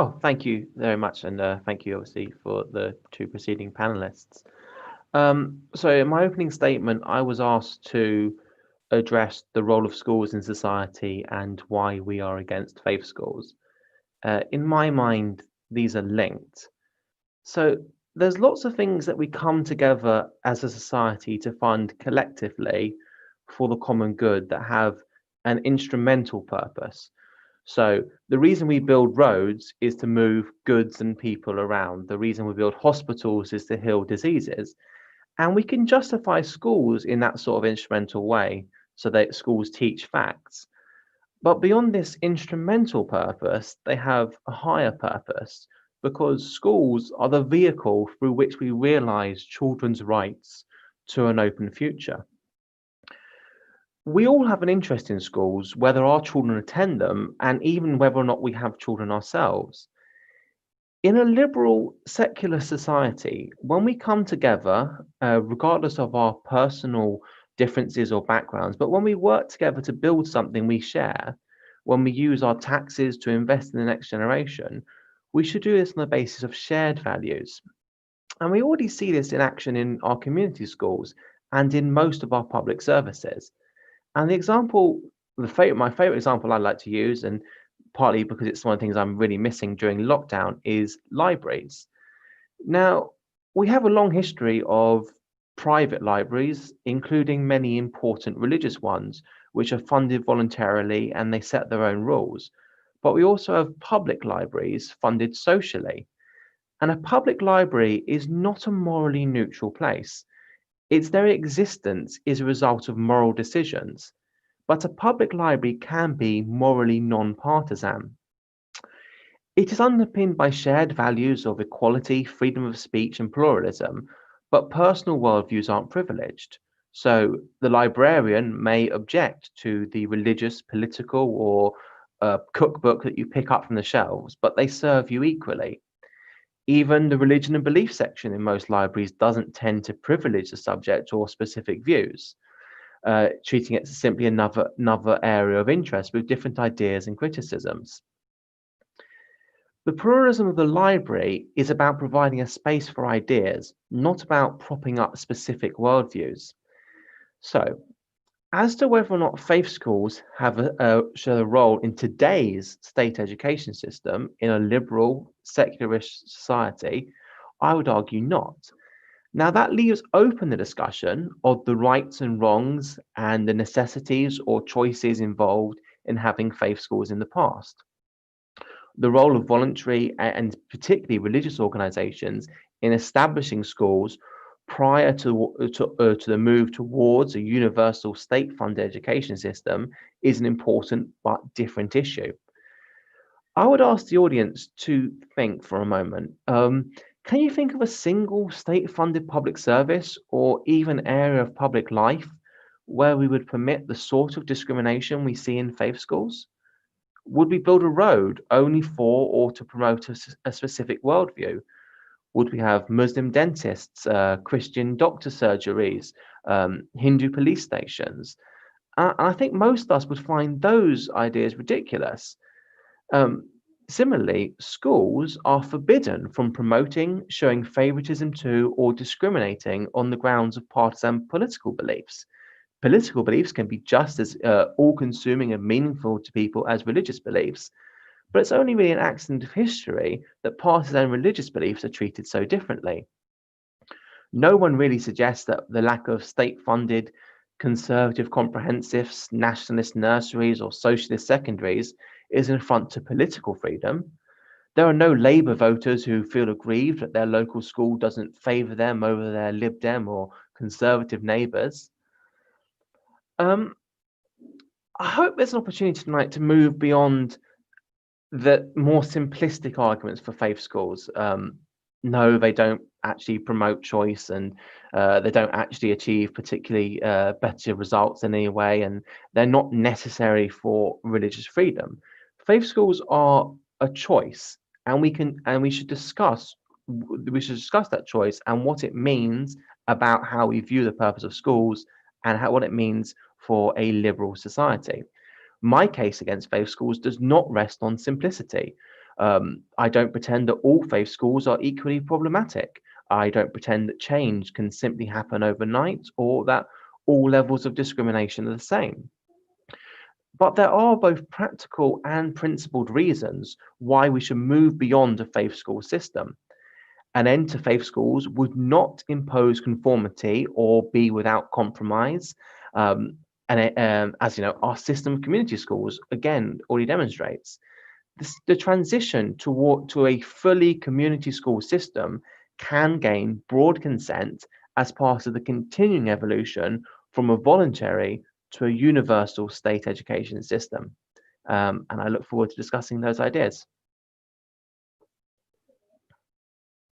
Oh, thank you very much, and thank you obviously for the two preceding panelists. So in my opening statement, I was asked to address the role of schools in society and why we are against faith schools. In my mind, these are linked. So there's lots of things that we come together as a society to fund collectively for the common good that have an instrumental purpose. So the reason we build roads is to move goods and people around. The reason we build hospitals is to heal diseases. And we can justify schools in that sort of instrumental way so that schools teach facts. But beyond this instrumental purpose, they have a higher purpose because schools are the vehicle through which we realize children's rights to an open future. We all have an interest in schools, whether our children attend them, and even whether or not we have children ourselves. In a liberal, secular society, when we come together, regardless of our personal differences or backgrounds, but when we work together to build something we share, when we use our taxes to invest in the next generation, we should do this on the basis of shared values. And we already see this in action in our community schools and in most of our public services. And the example, my favorite example I like to use, and partly because it's one of the things I'm really missing during lockdown, is libraries. Now, we have a long history of private libraries, including many important religious ones, which are funded voluntarily and they set their own rules. But we also have public libraries funded socially. And a public library is not a morally neutral place. Its very existence is a result of moral decisions. But a public library can be morally non-partisan. It is underpinned by shared values of equality, freedom of speech, and pluralism, but personal worldviews aren't privileged. So the librarian may object to the religious, political, or cookbook that you pick up from the shelves, but they serve you equally. Even the religion and belief section in most libraries doesn't tend to privilege the subject or specific views, treating it as simply another area of interest with different ideas and criticisms. The pluralism of the library is about providing a space for ideas, not about propping up specific worldviews. So, as to whether or not faith schools have should a role in today's state education system in a liberal, secularist society, I would argue not. Now, that leaves open the discussion of the rights and wrongs and the necessities or choices involved in having faith schools in the past. The role of voluntary and particularly religious organizations in establishing schools prior to the move towards a universal state funded education system is an important but different issue. I would ask the audience to think for a moment. Can you think of a single state funded public service or even area of public life where we would permit the sort of discrimination we see in faith schools? Would we build a road only for or to promote a specific worldview? Would we have Muslim dentists, Christian doctor surgeries, Hindu police stations? I think most of us would find those ideas ridiculous. Um, Similarly, schools are forbidden from promoting, showing favoritism to, or discriminating on the grounds of partisan political beliefs. Political beliefs can be just as all consuming and meaningful to people as religious beliefs, but it's only really an accident of history that partisan religious beliefs are treated so differently. No one really suggests that the lack of state funded conservative comprehensives, nationalist nurseries, or socialist secondaries is an affront to political freedom. There are no Labour voters who feel aggrieved that their local school doesn't favour them over their Lib Dem or Conservative neighbours. Um, I hope there's an opportunity tonight to move beyond the more simplistic arguments for faith schools. No, they don't actually promote choice, and they don't actually achieve particularly better results in any way, and they're not necessary for religious freedom. Faith schools are a choice, and we should discuss that choice and what it means about how we view the purpose of schools and what it means for a liberal society. My case against faith schools does not rest on simplicity. I don't pretend that all faith schools are equally problematic. I don't pretend that change can simply happen overnight or that all levels of discrimination are the same. But there are both practical and principled reasons why we should move beyond a faith school system. An end to faith schools would not impose conformity or be without compromise. As you know, our system of community schools again already demonstrates the transition to a fully community school system can gain broad consent as part of the continuing evolution from a voluntary to a universal state education system. And I look forward to discussing those ideas.